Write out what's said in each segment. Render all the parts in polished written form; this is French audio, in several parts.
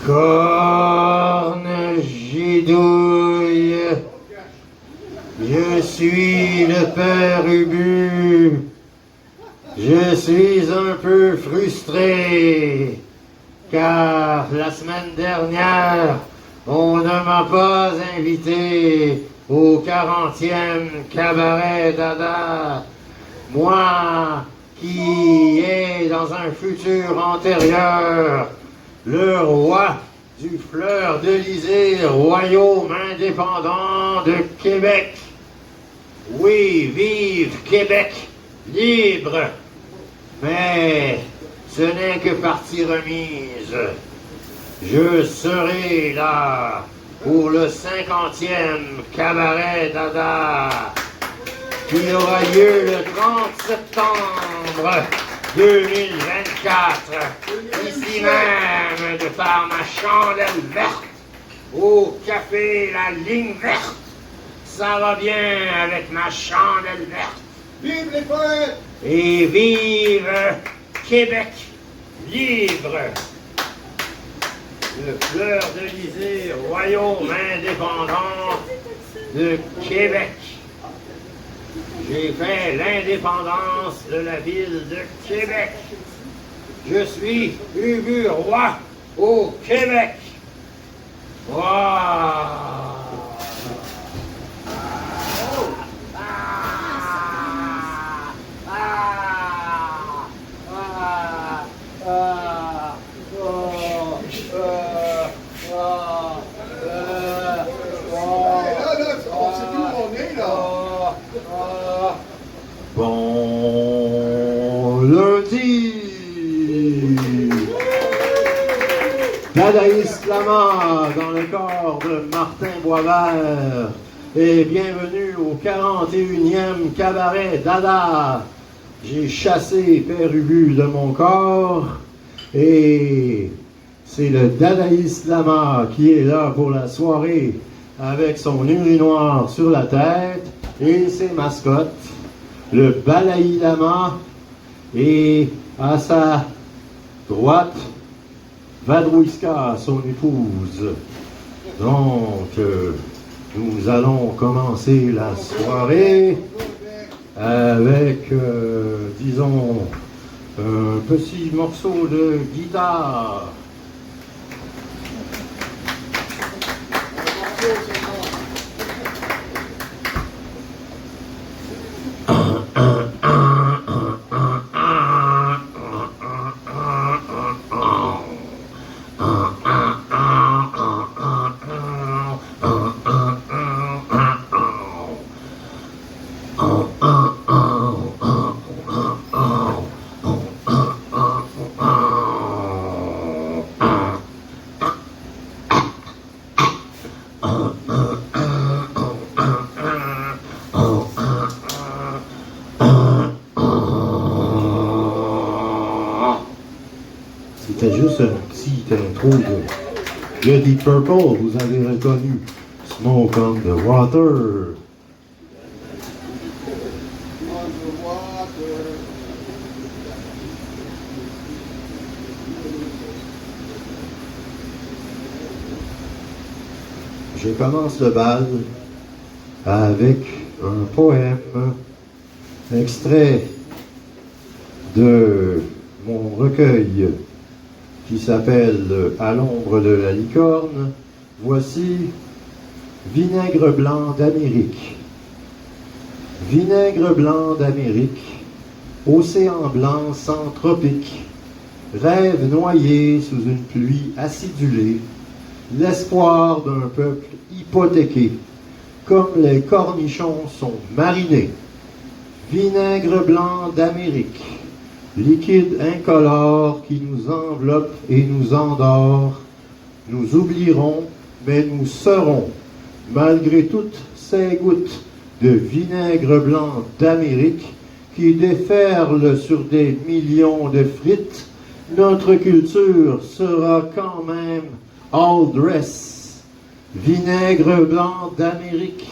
Corne gidouille, je suis le père Ubu. Je suis un peu frustré, car la semaine dernière, on ne m'a pas invité au 40e cabaret Dada. Moi, qui est dans un futur antérieur, le roi du fleur d'Élysée, royaume indépendant de Québec. Oui, vive Québec libre! Mais ce n'est que partie remise. Je serai là pour le 50e cabaret Dada qui aura lieu le 30 septembre 2024, ici même, de par ma chandelle verte, au café La Ligne Verte. Ça va bien avec ma chandelle verte. Vive les poètes! Et vive Québec libre! Le fleur d'Élysée, royaume indépendant de Québec. J'ai fait l'indépendance de la ville de Québec. Je suis Ubu roi au Québec. Wow. Bon lundi! Dadaïs Lama dans le corps de Martin Boisvert et bienvenue au 41e cabaret Dada. J'ai chassé Père Ubu de mon corps et c'est le Dadaïs Lama qui est là pour la soirée avec son urinoir sur la tête et ses mascottes. Le Balaï Lama et à sa droite, Vadrouiska, son épouse. Donc, nous allons commencer la soirée avec, disons, un petit morceau de guitare. C'était juste un petit intro de Deep Purple, vous avez reconnu Smoke on the Water. Je commence le bal avec un poème extrait de mon recueil qui s'appelle À l'ombre de la licorne. Voici Vinaigre blanc d'Amérique. Vinaigre blanc d'Amérique, océan blanc sans tropique, rêve noyé sous une pluie acidulée, l'espoir d'un peuple hypothéqué, comme les cornichons sont marinés. Vinaigre blanc d'Amérique, liquide incolore qui nous enveloppe et nous endort. Nous oublierons, mais nous serons, malgré toutes ces gouttes de vinaigre blanc d'Amérique qui déferlent sur des millions de frites, notre culture sera quand même all dress. Vinaigre blanc d'Amérique,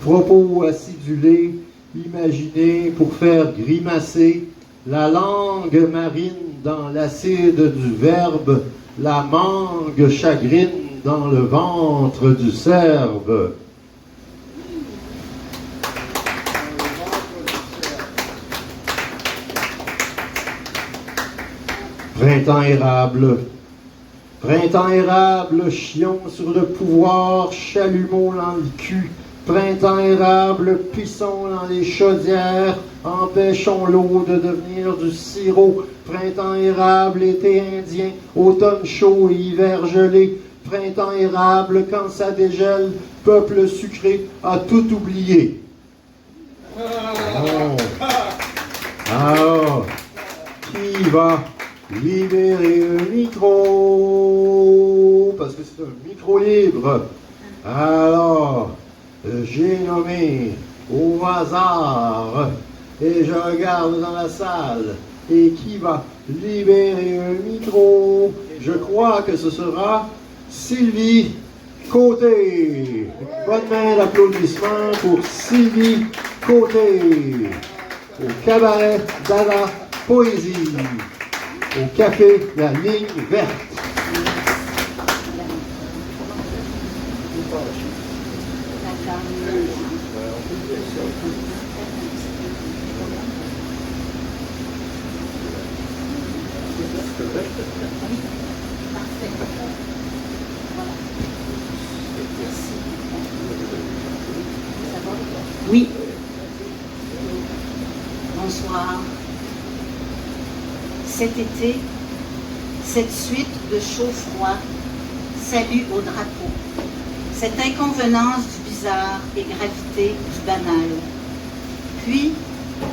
propos acidulés, imaginés pour faire grimacer la langue marine dans l'acide du verbe, la mangue chagrine dans le ventre du cerve. Printemps érable. Printemps érable, chion sur le pouvoir, chalumeau dans le cul. Printemps érable, pissons dans les chaudières, empêchons l'eau de devenir du sirop. Printemps érable, été indien, automne chaud et hiver gelé. Printemps érable, quand ça dégèle, peuple sucré a tout oublié. Oh. Alors, qui va libérer un micro? Parce que c'est un micro libre. Alors, j'ai nommé au hasard et je regarde dans la salle. Et qui va libérer un micro? Je crois que ce sera Sylvie Côté. Bonne main d'applaudissement pour Sylvie Côté. Au cabaret Dada Poésie. Au café La Ligne Verte. Oui. Bonsoir. Cet été, cette suite de chaud-froid, salut au drapeau. Cette inconvenance du bizarre et gravité du banal. Puis,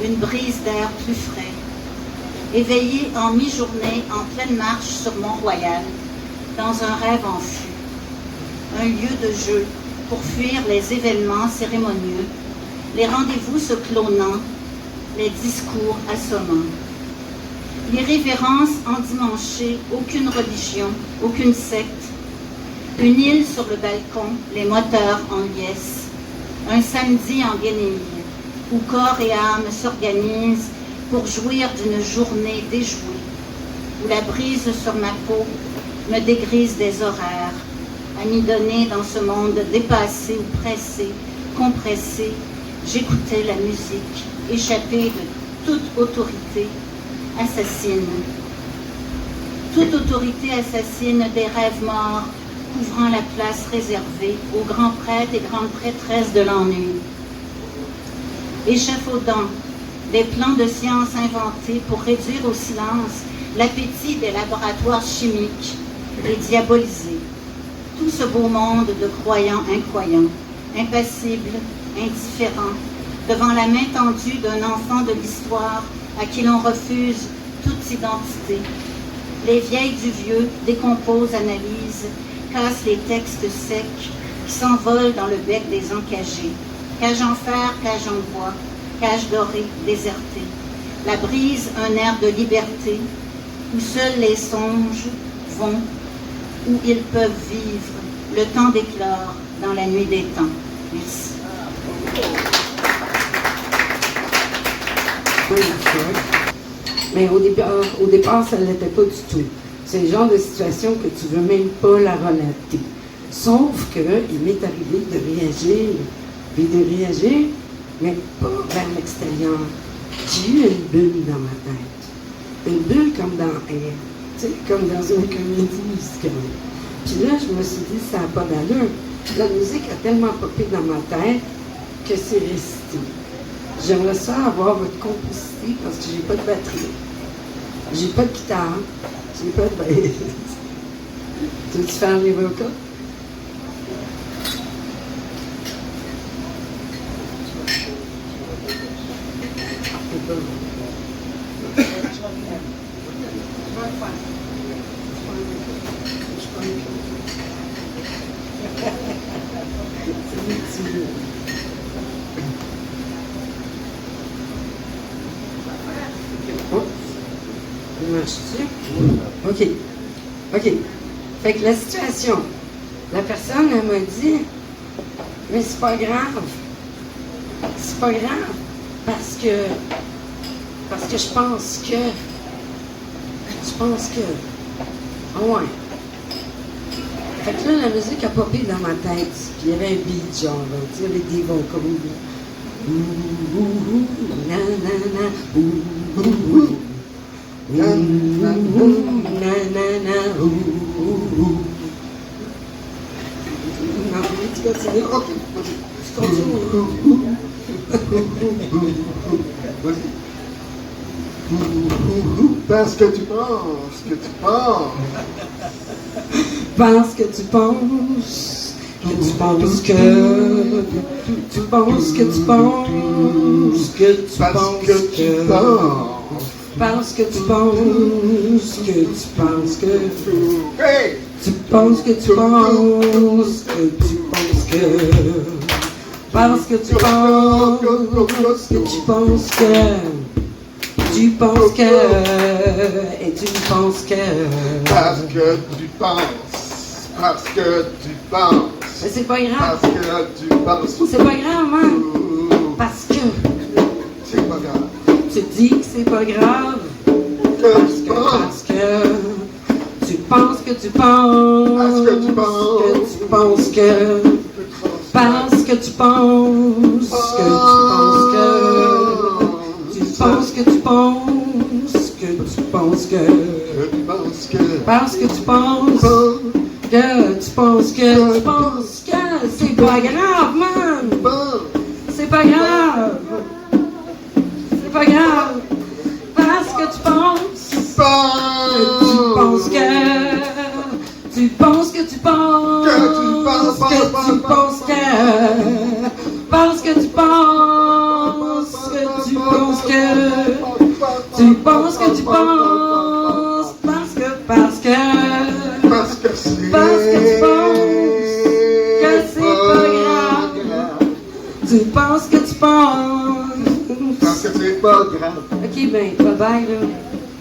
une brise d'air plus frais. Éveillé en mi-journée, en pleine marche sur Mont-Royal, dans un rêve en fût. Un lieu de jeu pour fuir les événements cérémonieux, les rendez-vous se clonant, les discours assommants. L'irrévérence endimanchée, aucune religion, aucune secte. Une île sur le balcon, les moteurs en liesse. Un samedi en guenille, où corps et âme s'organisent pour jouir d'une journée déjouée, où la brise sur ma peau me dégrise des horaires, à m'y donner dans ce monde dépassé ou pressé, compressé. J'écoutais la musique, échappée de toute autorité assassine. Toute autorité assassine des rêves morts, couvrant la place réservée aux grands prêtres et grandes prêtresses de l'ennui. Échafaudant des plans de science inventés pour réduire au silence l'appétit des laboratoires chimiques et diaboliser tout ce beau monde de croyants incroyants, impassibles, indifférents, devant la main tendue d'un enfant de l'histoire à qui l'on refuse toute identité. Les vieilles du vieux décomposent, analysent, cassent les textes secs qui s'envolent dans le bec des encagés. Cage en fer, cage en bois, cage dorée, désertée. La brise, un air de liberté, où seuls les songes vont, où ils peuvent vivre, le temps d'éclore dans la nuit des temps. Merci. Mais au départ, ça ne l'était pas du tout. C'est le genre de situation que tu ne veux même pas la relater. Sauf qu'il m'est arrivé de réagir, mais pas vers l'extérieur. J'ai eu une bulle dans ma tête. Une bulle comme dans Air, tu sais, comme dans une comédie musicale. Puis là, je me suis dit, ça n'a pas d'allure. La musique a tellement popé dans ma tête que c'est resté. J'aimerais ça avoir votre complicité parce que j'ai pas de batterie. J'ai pas de guitare. J'ai pas de basse. Tu veux-tu faire les vocals? OK. OK. Fait que la situation, la personne, elle m'a dit, mais c'est pas grave. C'est pas grave. Parce que Parce que je pense que. Ah ouais. Fait que là, la musique a popé dans ma tête. Puis il y avait un beat, genre, là, tu sais, avec des vocals. Là. Ouh, ouh, ouh, na, na, na, ouh, ouh, ouh. Na, na, na, ouh, ouh, ouh. Non, tu continues. Ok, tu continues. Vas-y. Parce que tu penses que tu penses. Parce que tu penses que tu penses que tu penses que tu penses que tu penses que parce que tu penses que tu penses que Hey! tu penses que tu penses que tu penses que parce que tu penses que tu penses que tu penses que et tu penses que Parce que tu penses. Parce que tu penses. mais c'est pas grave, Parce que tu penses. c'est pas grave, hein, parce que C'est pas grave. tu dis que c'est pas grave. Parce que tu penses que tu penses Parce que tu penses que tu penses que parce que tu penses que tu penses que tu penses que tu penses que tu penses que parce que tu penses que tu penses que tu penses que c'est pas grave, man, c'est pas grave, c'est pas grave parce que tu penses que tu penses que tu penses que tu penses que tu penses que parce que tu penses que tu penses que tu penses que tu penses parce que tu penses que c'est pas grave. Tu penses que tu penses. Parce que c'est pas grave. Ok, ben, bye bye, là.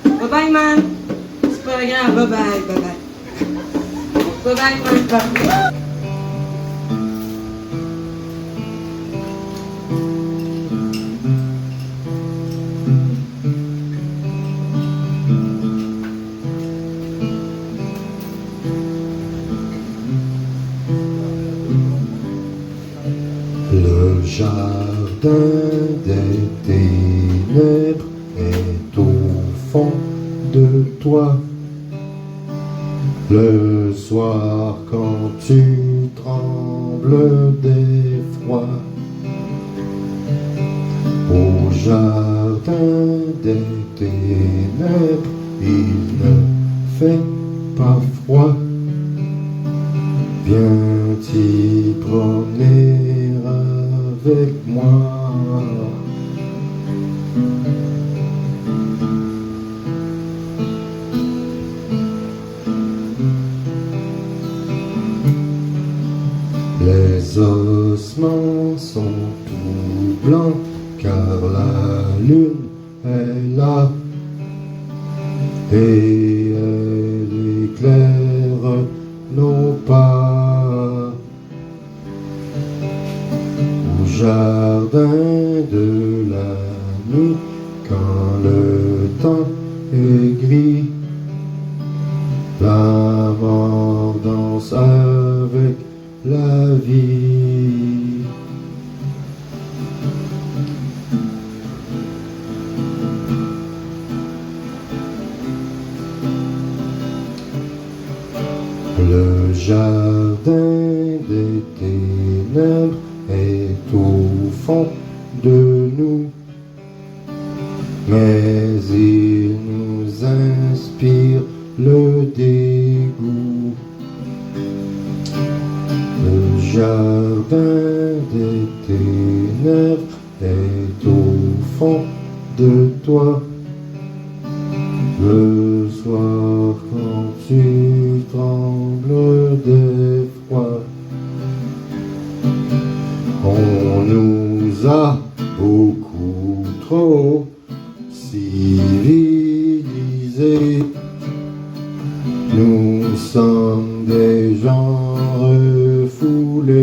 Bye bye, man. C'est pas grave, bye bye, bye bye. Bye bye, man. Bye. Le jardin des ténèbres est au fond de toi. Le soir quand tu trembles d'effroi. Au jardin des ténèbres, il ne fait pas froid. Viens t'y promener avec moi. Les ossements sont tout blancs car la lune est là et elle éclaire nos pas. Au jardin de la nuit, quand le temps est gris, la mort danse avec la vie. Le jardin des ténèbres est au fond de nous, mais il nous inspire le dégoût. Le jardin des ténèbres est au fond de toi. Le soir quand tu trembles d'effroi, on nous a beaucoup trop civilisés. Nous sommes des gens refoulés.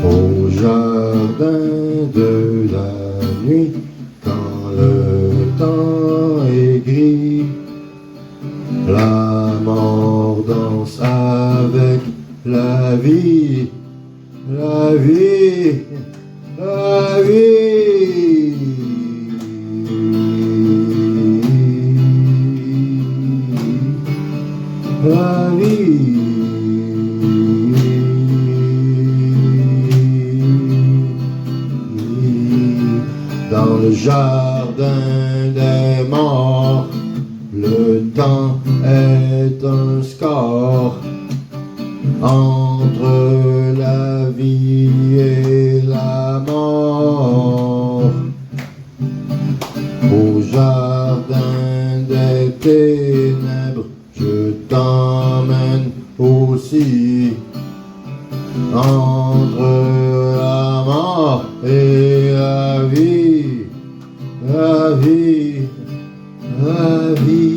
Au jardin de la La mort danse avec la vie, la vie, la vie. La vie. Dans le jardin des morts, le temps est un score entre la vie et la mort. Au jardin des ténèbres, je t'emmène aussi entre la mort et la vie, la vie, la vie.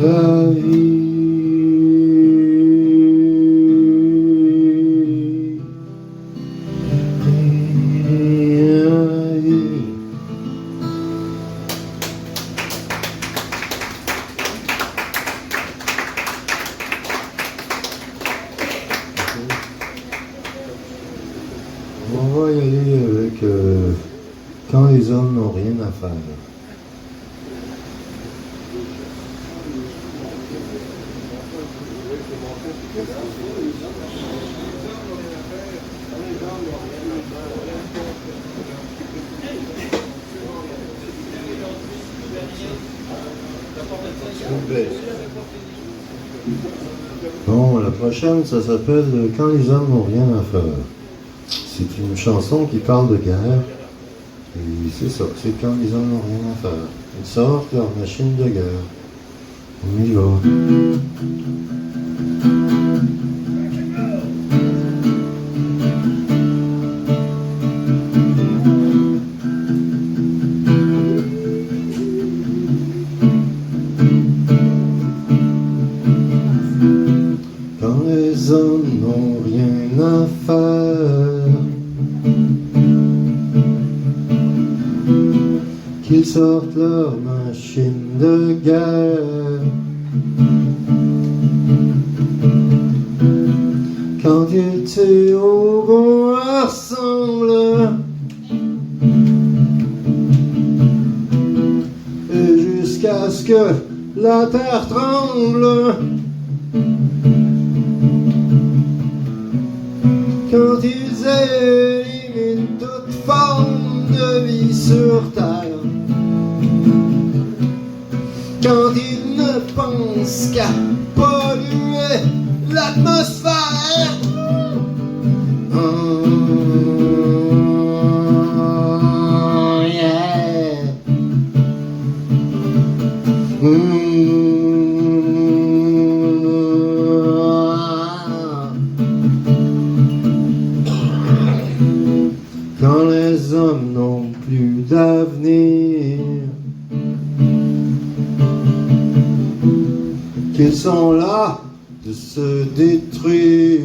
La vie. On va y aller avec quand les hommes n'ont rien à faire. Bon, la prochaine, ça s'appelle Quand les hommes n'ont rien à faire. C'est une chanson qui parle de guerre. Et c'est ça, c'est quand les hommes n'ont rien à faire. Ils sortent leur machine de guerre. On y va. Quand les hommes n'ont rien à faire, qu'ils sortent leur machine de guerre. Quand ils tirent au bon ensemble, et jusqu'à ce que la terre tremble. Quand ils éliminent toute forme de vie sur terre, quand ils ne pensent qu'à polluer l'atmosphère. Oh, yeah. Quand les hommes n'ont plus d'avenir, qu'ils sont là de se détruire,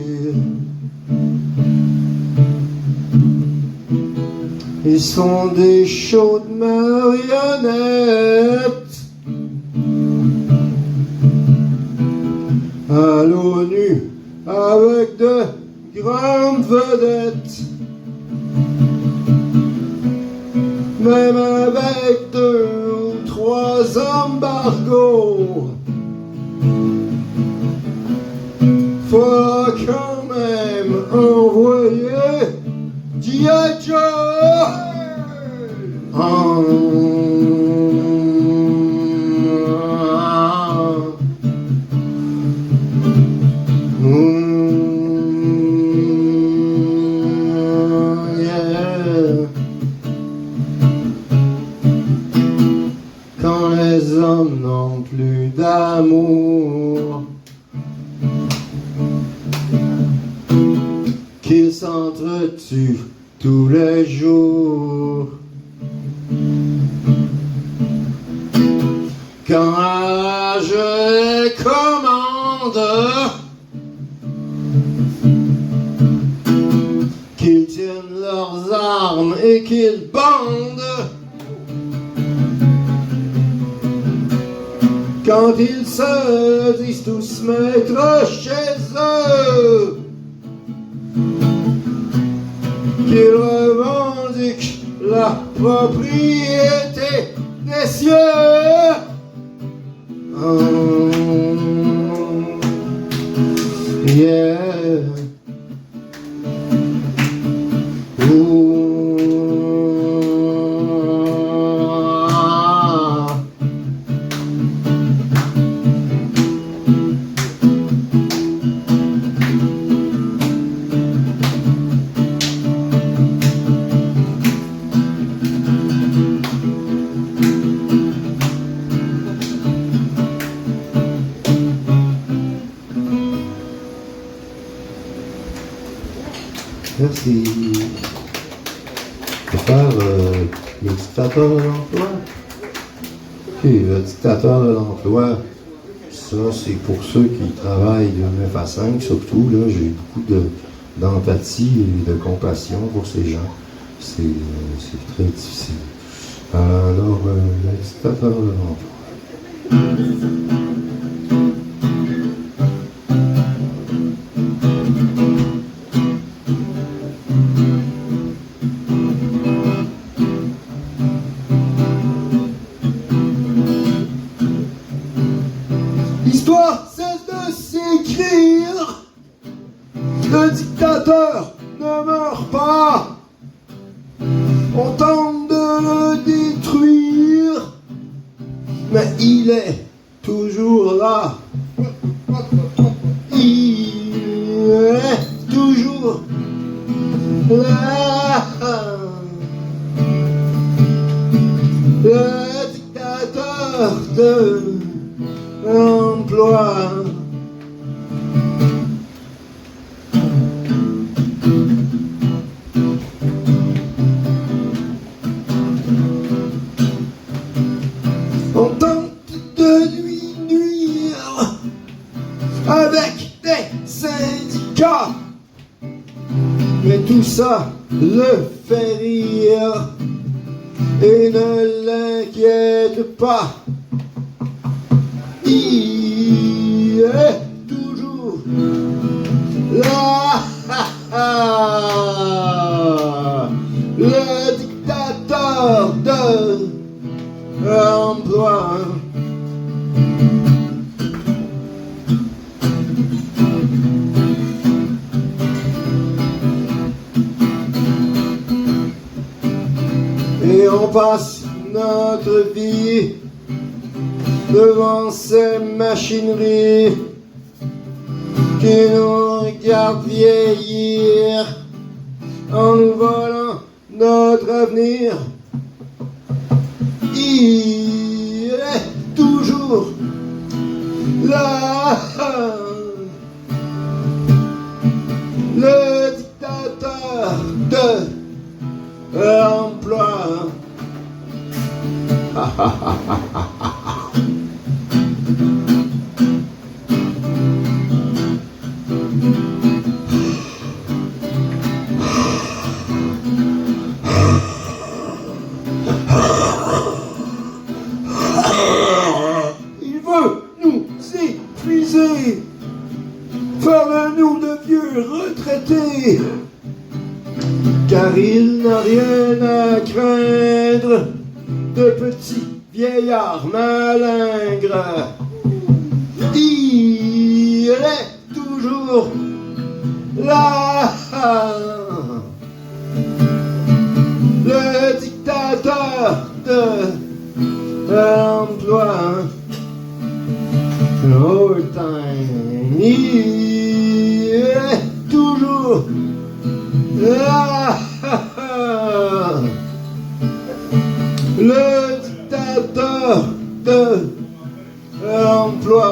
ils sont des chaudes marionnettes à l'ONU avec de grandes vedettes. Même avec 2 ou 3 embargos, faut quand même envoyer G.I. Joe. Yeah. Quand les hommes n'ont plus d'amour, qu'ils s'entretuent tous les jours. Quand la rage les commande, qu'ils tiennent leurs armes et qu'ils bandent. Quand ils se disent tous maîtres chez eux, qu'ils revendiquent la propriété des cieux. Yeah. Merci. On va faire le dictateur de l'emploi. Puis le dictateur de l'emploi, ça c'est pour ceux qui travaillent de 9 à 5 surtout. Là, j'ai beaucoup d'empathie et de compassion pour ces gens. C'est très difficile. Alors, le dictateur de l'emploi. L'histoire cesse de s'écrire. Le dictateur ne meurt pas. On tente de le détruire, mais il est toujours là. Il est toujours là. Le dictateur de l'emploi. On tente de lui nuire avec des syndicats, mais tout ça le fait rire et ne l'inquiète pas. Il est toujours là. Le dictateur de l'emploi. Et on passe notre vie devant ces machineries qui nous regardent vieillir en nous volant notre avenir. Il est toujours là. Le dictateur de l'emploi. Il veut nous épuiser, faire de nous de vieux retraités, car il n'a rien à craindre de petits vieillards malingres. Il est toujours là. Le dictateur de l'emploi. All time. Il est toujours là. Le dictateur de l'emploi.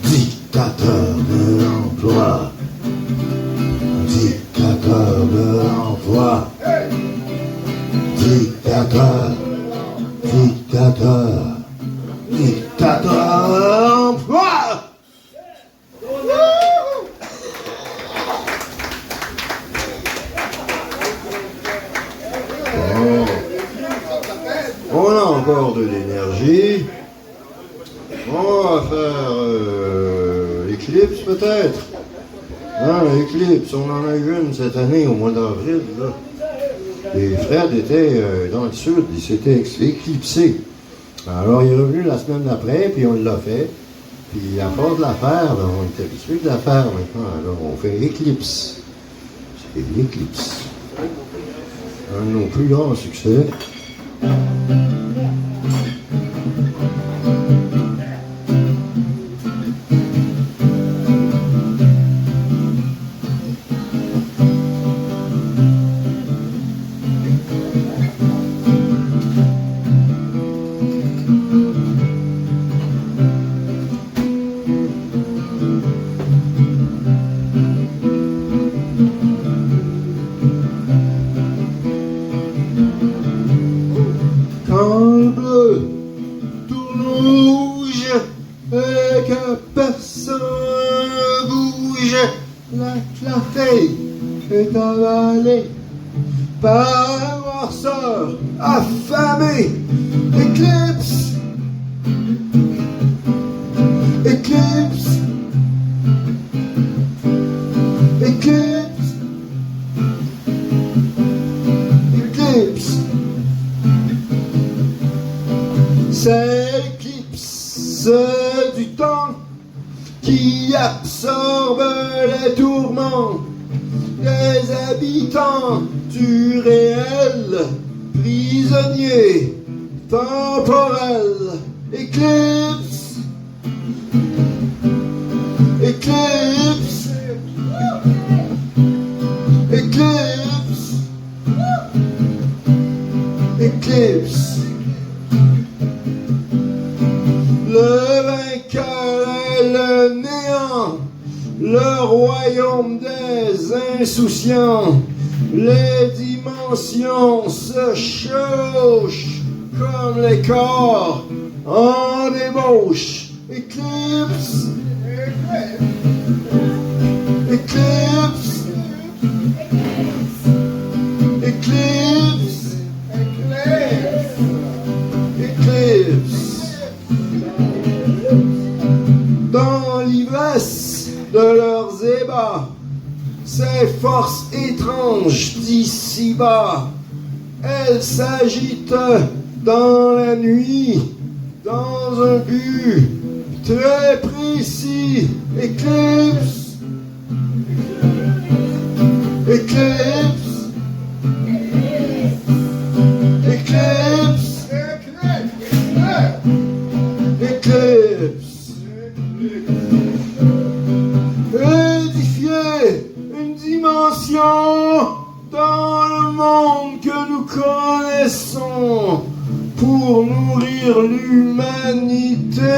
Dictateur de l'emploi. Dictateur de l'emploi. Dictateur. Dictateur. Dictateur de l'emploi. encore de l'énergie. On va faire l'éclipse peut-être. Hein, l'éclipse, on en a eu une cette année au mois d'avril. Et Fred était dans le sud, il s'était éclipsé. Alors il est revenu la semaine d'après, puis on l'a fait. Puis à force de la faire, ben, on est habitué de la faire maintenant. Alors on fait l'éclipse. C'est l'éclipse. Un de nos plus grands succès. La clarté est avalée par un noirceur affamé. Éclipse, éclipse, éclipse, éclipse. C'est l'éclipse du temps qui absorbe les tourments des habitants du réel, prisonniers temporels. Éclipse, éclipse, éclipse, éclipse. Le vainqueur est le néant, le royaume des insouciants. Les dimensions se chauchent comme les corps en débauche. Éclipse, éclipse, éclipse, éclipse. Dans l'ivresse de leurs ébats, ces forces étranges d'ici-bas, elles s'agitent dans la nuit, dans un but très précis. Éclipse, éclipse, éclipse, éclipse. Édifier une dimension dans le monde que nous connaissons pour nourrir l'humanité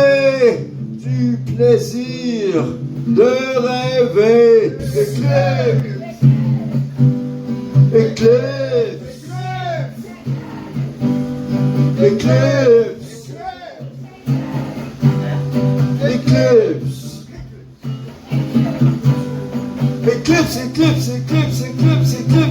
du plaisir de rêver. Éclipse, éclipse, éclipse, éclipse. Éclipse, éclipse, éclipse, éclipse, éclipse.